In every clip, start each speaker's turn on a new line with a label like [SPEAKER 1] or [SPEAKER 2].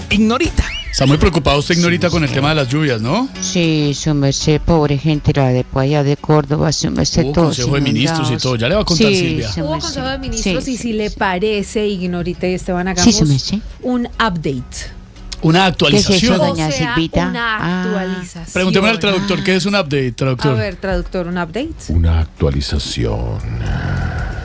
[SPEAKER 1] Ignorita.
[SPEAKER 2] Está muy preocupado usted, Ignorita, con el tema de las lluvias, ¿no?
[SPEAKER 3] Sí, su merced, pobre gente, la de allá de Córdoba, su merced,
[SPEAKER 2] Hubo
[SPEAKER 3] todos
[SPEAKER 2] consejo de ministros y todo, ya le va a contar Silvia.
[SPEAKER 3] su
[SPEAKER 4] Hubo
[SPEAKER 3] merced.
[SPEAKER 4] consejo de ministros
[SPEAKER 3] Sí,
[SPEAKER 4] y si
[SPEAKER 3] sí,
[SPEAKER 4] le
[SPEAKER 3] sí.
[SPEAKER 4] parece, Ignorita y Esteban, hagamos
[SPEAKER 3] su merced.
[SPEAKER 4] un update.
[SPEAKER 2] Una
[SPEAKER 3] ¿Qué es
[SPEAKER 2] actualización.
[SPEAKER 3] eso, doña
[SPEAKER 4] O sea,
[SPEAKER 3] Silvita?
[SPEAKER 4] una actualización.
[SPEAKER 2] Preguntémosle al traductor, ¿qué es un update,
[SPEAKER 4] A
[SPEAKER 2] traductor?
[SPEAKER 4] ver, traductor, un update.
[SPEAKER 1] Una actualización.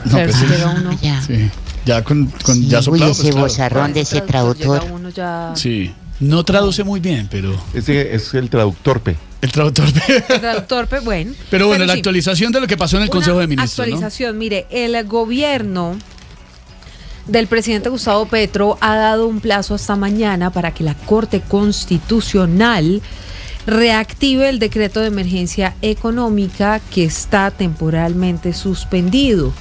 [SPEAKER 2] No,
[SPEAKER 4] Pero
[SPEAKER 2] pues
[SPEAKER 4] si
[SPEAKER 2] sí.
[SPEAKER 4] llega uno.
[SPEAKER 3] Ya.
[SPEAKER 2] Sí, ya con
[SPEAKER 3] Sí,
[SPEAKER 2] ya
[SPEAKER 3] uy,
[SPEAKER 2] soplado,
[SPEAKER 3] ese
[SPEAKER 2] pues claro.
[SPEAKER 3] bozarrón de ese
[SPEAKER 4] Llega
[SPEAKER 3] traductor.
[SPEAKER 4] uno ya.
[SPEAKER 2] Sí, no traduce muy bien, pero
[SPEAKER 1] Ese es el traductorpe.
[SPEAKER 2] el traductor...
[SPEAKER 4] El traductor, pues, bueno.
[SPEAKER 2] Pero bueno, la
[SPEAKER 4] sí,
[SPEAKER 2] actualización de lo que pasó en el Consejo de Ministros, ¿no?
[SPEAKER 4] actualización, mire, el gobierno del presidente Gustavo Petro ha dado un plazo hasta mañana para que la Corte Constitucional reactive el decreto de emergencia económica que está temporalmente suspendido.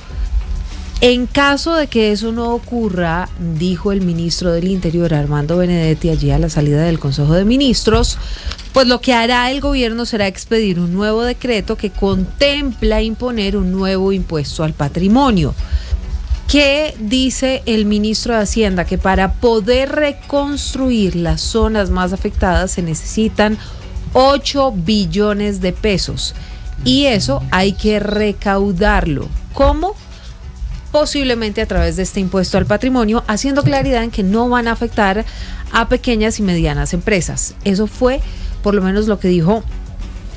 [SPEAKER 4] En caso de que eso no ocurra, dijo el ministro del Interior, Armando Benedetti, allí a la salida del Consejo de Ministros, pues lo que hará el gobierno será expedir un nuevo decreto que contempla imponer un nuevo impuesto al patrimonio. ¿Qué dice el ministro de Hacienda? Que para poder reconstruir las zonas más afectadas se necesitan 8 billones de pesos. Y eso hay que recaudarlo. ¿Cómo? Posiblemente a través de este impuesto al patrimonio, haciendo claridad en que no van a afectar a pequeñas y medianas empresas. Eso fue por lo menos lo que dijo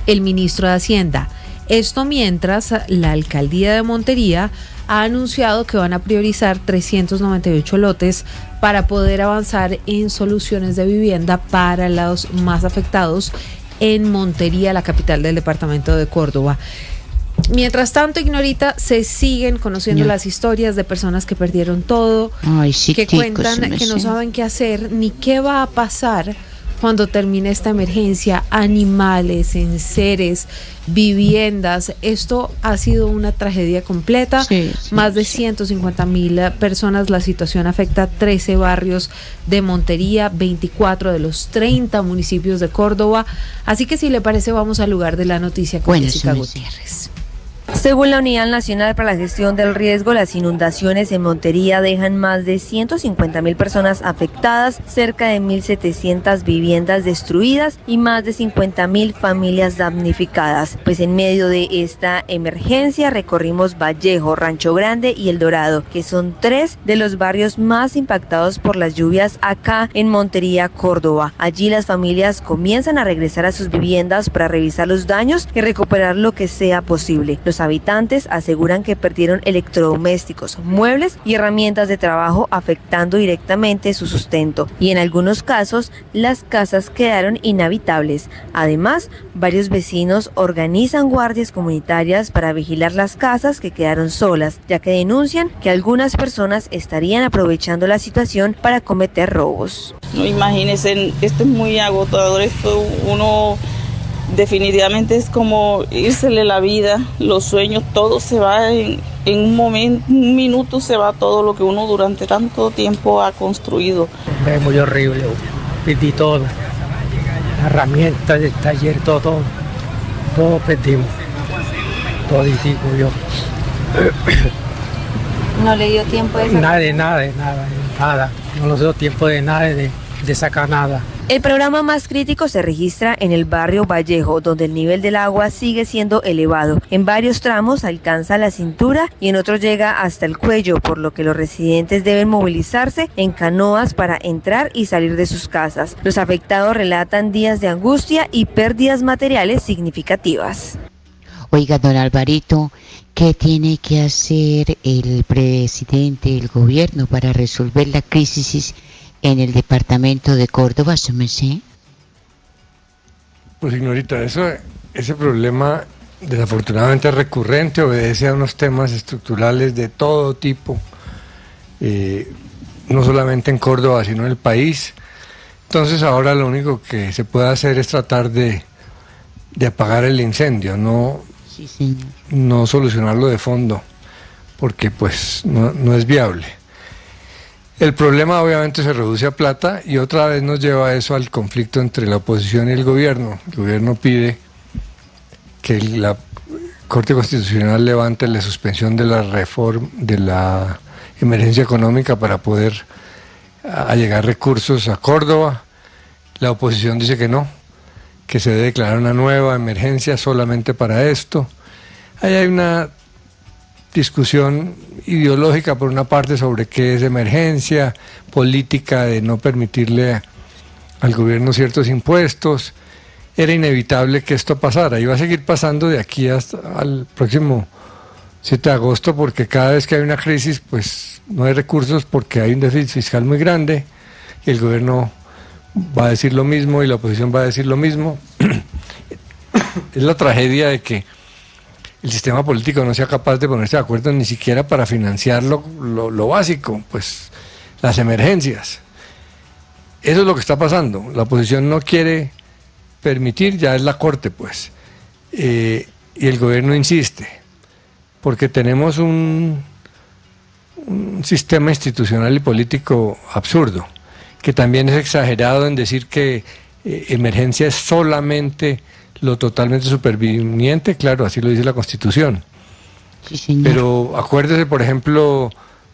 [SPEAKER 4] el ministro de Hacienda. Esto mientras la alcaldía de Montería ha anunciado que van a priorizar 398 lotes para poder avanzar en soluciones de vivienda para los más afectados en Montería, la capital del departamento de Córdoba. Mientras tanto, Ignorita, se siguen conociendo las historias de personas que perdieron todo,
[SPEAKER 3] Ay, sí,
[SPEAKER 4] que cuentan que no saben qué hacer ni qué va a pasar cuando termine esta emergencia. Animales, enseres, viviendas. Esto ha sido una tragedia completa.
[SPEAKER 3] Sí,
[SPEAKER 4] Más de 150,000 personas. La situación afecta 13 barrios de Montería, 24 de los 30 municipios de Córdoba. Así que si le parece, vamos al lugar de la noticia con
[SPEAKER 3] Bueno,
[SPEAKER 4] Jessica
[SPEAKER 3] sí,
[SPEAKER 4] Gutiérrez.
[SPEAKER 5] Según la Unidad Nacional para la Gestión del Riesgo, las inundaciones en Montería dejan más de 150,000 personas afectadas, cerca de 1.700 viviendas destruidas y más de 50,000 familias damnificadas. Pues en medio de esta emergencia recorrimos Vallejo, Rancho Grande y El Dorado, que son 3 de los barrios más impactados por las lluvias acá en Montería, Córdoba. Allí las familias comienzan a regresar a sus viviendas para revisar los daños y recuperar lo que sea posible. Los habitantes aseguran que perdieron electrodomésticos, muebles y herramientas de trabajo, afectando directamente su sustento, y en algunos casos las casas quedaron inhabitables. Además, varios vecinos organizan guardias comunitarias para vigilar las casas que quedaron solas, ya que denuncian que algunas personas estarían aprovechando la situación para cometer robos.
[SPEAKER 6] No, imagínense, esto es muy agotador, esto uno definitivamente es como írsele la vida, los sueños, todo se va en un momento, un minuto se va todo lo que uno durante tanto tiempo ha construido.
[SPEAKER 7] Es muy horrible, perdí todo, herramientas del taller, todo perdimos, todo digo yo.
[SPEAKER 5] ¿No le dio tiempo de
[SPEAKER 7] Nada, no nos dio tiempo de nada, de sacar nada.
[SPEAKER 5] El programa más crítico se registra en el barrio Vallejo, donde el nivel del agua sigue siendo elevado. En varios tramos alcanza la cintura y en otros llega hasta el cuello, por lo que los residentes deben movilizarse en canoas para entrar y salir de sus casas. Los afectados relatan días de angustia y pérdidas materiales significativas.
[SPEAKER 3] Oiga, don Alvarito, ¿qué tiene que hacer el presidente del gobierno para resolver la crisis en el departamento de Córdoba, su merced?
[SPEAKER 8] Pues, Ignorita, ese problema desafortunadamente es recurrente, obedece a unos temas estructurales de todo tipo, no solamente en Córdoba, sino en el país. Entonces ahora lo único que se puede hacer es tratar de apagar el incendio,
[SPEAKER 3] Sí, señor.
[SPEAKER 8] no solucionarlo de fondo, porque pues no es viable. El problema obviamente se reduce a plata y otra vez nos lleva eso al conflicto entre la oposición y el gobierno. El gobierno pide que la Corte Constitucional levante la suspensión de la reforma, de la emergencia económica para poder a llegar recursos a Córdoba. La oposición dice que no, que se debe declarar una nueva emergencia solamente para esto. Ahí hay una discusión ideológica por una parte sobre qué es emergencia, política de no permitirle al gobierno ciertos impuestos. Era inevitable que esto pasara y va a seguir pasando de aquí hasta al próximo 7 de agosto, porque cada vez que hay una crisis pues no hay recursos porque hay un déficit fiscal muy grande y el gobierno va a decir lo mismo y la oposición va a decir lo mismo. Es la tragedia de que el sistema político no sea capaz de ponerse de acuerdo ni siquiera para financiar lo básico, pues las emergencias. Eso es lo que está pasando. La oposición no quiere permitir, ya es la Corte, pues. Y el gobierno insiste, porque tenemos un sistema institucional y político absurdo, que también es exagerado en decir que emergencia es solamente lo totalmente superviniente, claro, así lo dice la Constitución.
[SPEAKER 3] Sí, señor.
[SPEAKER 8] Pero acuérdese, por ejemplo,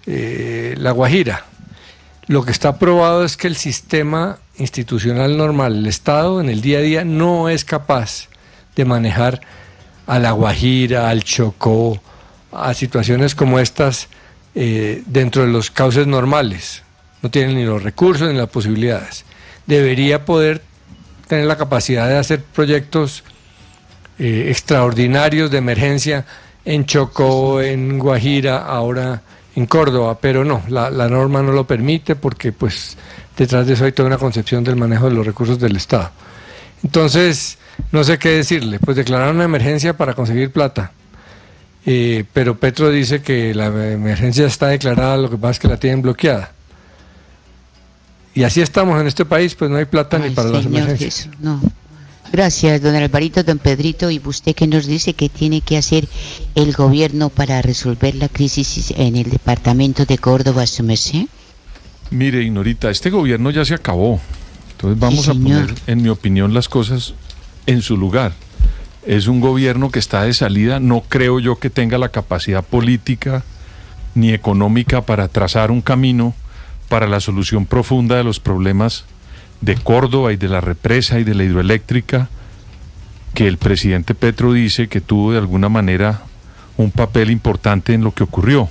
[SPEAKER 8] La Guajira. Lo que está probado es que el sistema institucional normal, el Estado en el día a día, no es capaz de manejar a La Guajira, al Chocó, a situaciones como estas dentro de los cauces normales. No tienen ni los recursos ni las posibilidades. Debería poder tener la capacidad de hacer proyectos extraordinarios de emergencia en Chocó, en Guajira, ahora en Córdoba, pero no, la norma no lo permite porque pues detrás de eso hay toda una concepción del manejo de los recursos del Estado. Entonces, no sé qué decirle, pues declararon una emergencia para conseguir plata, pero Petro dice que la emergencia está declarada, lo que pasa es que la tienen bloqueada. Y así estamos en este país, pues no hay plata ni para las emergencias.
[SPEAKER 3] Jesús, no. Gracias, don Alvarito, don Pedrito. ¿Y usted qué nos dice que tiene que hacer el gobierno para resolver la crisis en el departamento de Córdoba, su merced?
[SPEAKER 1] Mire, Ignorita, este gobierno ya se acabó. Entonces vamos a poner, en mi opinión, las cosas en su lugar. Es un gobierno que está de salida. No creo yo que tenga la capacidad política ni económica para trazar un camino para la solución profunda de los problemas de Córdoba y de la represa y de la hidroeléctrica, que el presidente Petro dice que tuvo de alguna manera un papel importante en lo que ocurrió.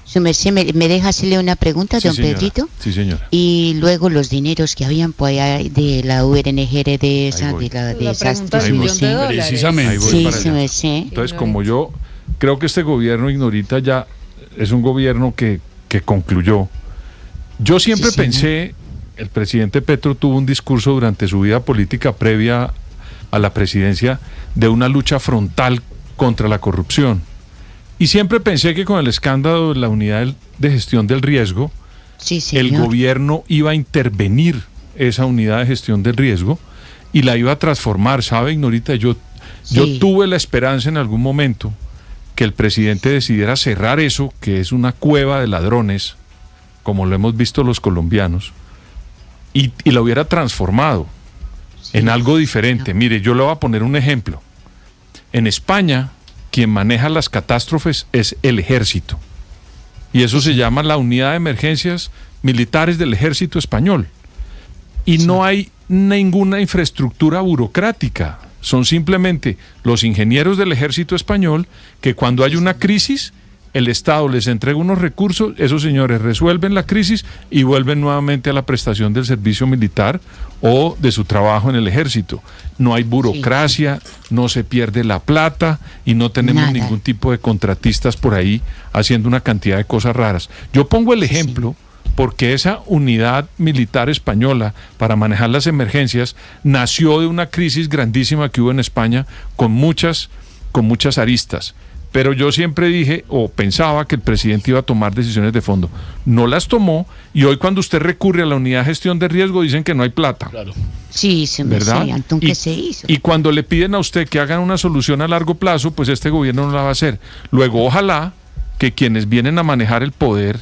[SPEAKER 3] Su merced, ¿me deja hacerle una pregunta,
[SPEAKER 1] Sí,
[SPEAKER 3] don
[SPEAKER 1] señora.
[SPEAKER 3] Pedrito?
[SPEAKER 1] Sí, señora.
[SPEAKER 3] Y luego los dineros que habían pues allá de la UNGR de esa,
[SPEAKER 1] voy.
[SPEAKER 3] de la
[SPEAKER 4] La
[SPEAKER 3] desastre,
[SPEAKER 4] pregunta del
[SPEAKER 3] su
[SPEAKER 4] millón
[SPEAKER 3] merced.
[SPEAKER 4] de dólares.
[SPEAKER 2] Precisamente.
[SPEAKER 1] Ahí voy
[SPEAKER 3] Sí,
[SPEAKER 1] para
[SPEAKER 3] su
[SPEAKER 1] allá.
[SPEAKER 3] merced.
[SPEAKER 1] Entonces, como yo creo que este gobierno, Ignorita, ya es un gobierno que concluyó. Yo siempre
[SPEAKER 3] Sí, señor.
[SPEAKER 1] pensé, el presidente Petro tuvo un discurso durante su vida política previa a la presidencia de una lucha frontal contra la corrupción. Y siempre pensé que con el escándalo de la unidad de gestión del riesgo,
[SPEAKER 3] Sí, señor.
[SPEAKER 1] el gobierno iba a intervenir esa unidad de gestión del riesgo y la iba a transformar. ¿Sabe, Ignorita? Yo tuve la esperanza en algún momento que el presidente decidiera cerrar eso, que es una cueva de ladrones, como lo hemos visto los colombianos, y la hubiera transformado en algo diferente. Mire, yo le voy a poner un ejemplo. En España, quien maneja las catástrofes es el ejército. Y eso se llama la unidad de emergencias militares del ejército español. Y no hay ninguna infraestructura burocrática. Son simplemente los ingenieros del ejército español que cuando hay una crisis, el Estado les entrega unos recursos, esos señores resuelven la crisis y vuelven nuevamente a la prestación del servicio militar o de su trabajo en el ejército. No hay burocracia, no se pierde la plata y no tenemos ningún tipo de contratistas por ahí haciendo una cantidad de cosas raras. Yo pongo el ejemplo porque esa unidad militar española para manejar las emergencias nació de una crisis grandísima que hubo en España con muchas aristas. Pero yo siempre dije o pensaba que el presidente iba a tomar decisiones de fondo. No las tomó y hoy cuando usted recurre a la unidad de gestión de riesgo dicen que no hay plata.
[SPEAKER 2] Claro.
[SPEAKER 3] Sí, su merced,
[SPEAKER 1] ¿verdad?
[SPEAKER 3] entonces, ¿qué se hizo?
[SPEAKER 1] Y cuando le piden a usted que hagan una solución a largo plazo, pues este gobierno no la va a hacer. Luego, ojalá que quienes vienen a manejar el poder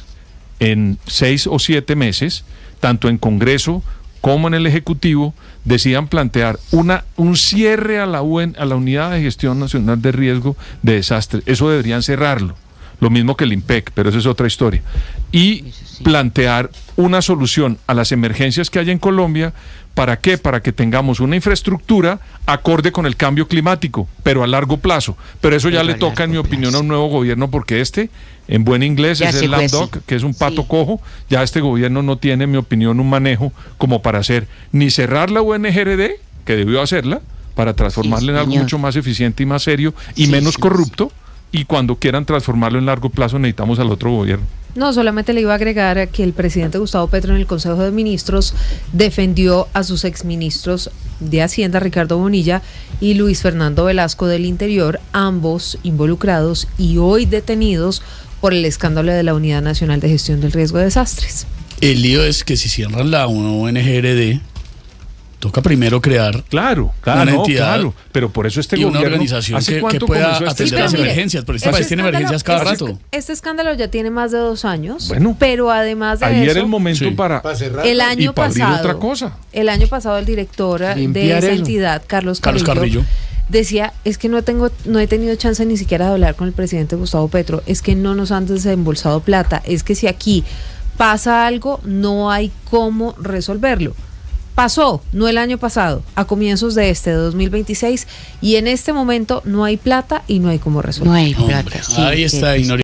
[SPEAKER 1] en 6 o 7 meses, tanto en Congreso como en el Ejecutivo, decidan plantear un cierre a la Unidad de Gestión Nacional de Riesgo de Desastres. Eso deberían cerrarlo. lo mismo que el IMPEC, pero esa es otra historia. Y plantear una solución a las emergencias que hay en Colombia. ¿Para qué? Para que tengamos una infraestructura acorde con el cambio climático, pero a largo plazo. Pero eso ya le toca, en mi opinión, a un nuevo gobierno, porque en buen inglés, es el lame duck, que es un pato cojo. Ya este gobierno no tiene, en mi opinión, un manejo como para hacer ni cerrar la UNGRD, que debió hacerla, para transformarla en algo mucho más eficiente y más serio y menos corrupto. Y cuando quieran transformarlo en largo plazo, necesitamos al otro gobierno.
[SPEAKER 4] No, solamente le iba a agregar que el presidente Gustavo Petro en el Consejo de Ministros defendió a sus exministros de Hacienda, Ricardo Bonilla, y Luis Fernando Velasco del Interior, ambos involucrados y hoy detenidos por el escándalo de la Unidad Nacional de Gestión del Riesgo de Desastres.
[SPEAKER 2] El lío es que si cierran la UNGRD, toca primero crear una entidad,
[SPEAKER 1] pero por eso este
[SPEAKER 2] y
[SPEAKER 1] gobierno,
[SPEAKER 2] una organización que pueda atender las emergencias, pero este país tiene emergencias cada rato.
[SPEAKER 4] Este escándalo ya tiene más de 2 años, pero además de
[SPEAKER 1] ahí
[SPEAKER 4] eso,
[SPEAKER 1] era el momento para cerrar
[SPEAKER 4] el año
[SPEAKER 1] y para
[SPEAKER 4] pasado,
[SPEAKER 1] abrir otra cosa.
[SPEAKER 4] El año pasado el director de esa entidad, Carlos Carrillo, decía, es que no he tenido chance ni siquiera de hablar con el presidente Gustavo Petro, es que no nos han desembolsado plata, es que si aquí pasa algo, no hay cómo resolverlo. Pasó, no el año pasado, a comienzos de 2026, y en este momento no hay plata y no hay cómo resolver.
[SPEAKER 3] No hay plata.
[SPEAKER 2] Ahí está, Ignoria.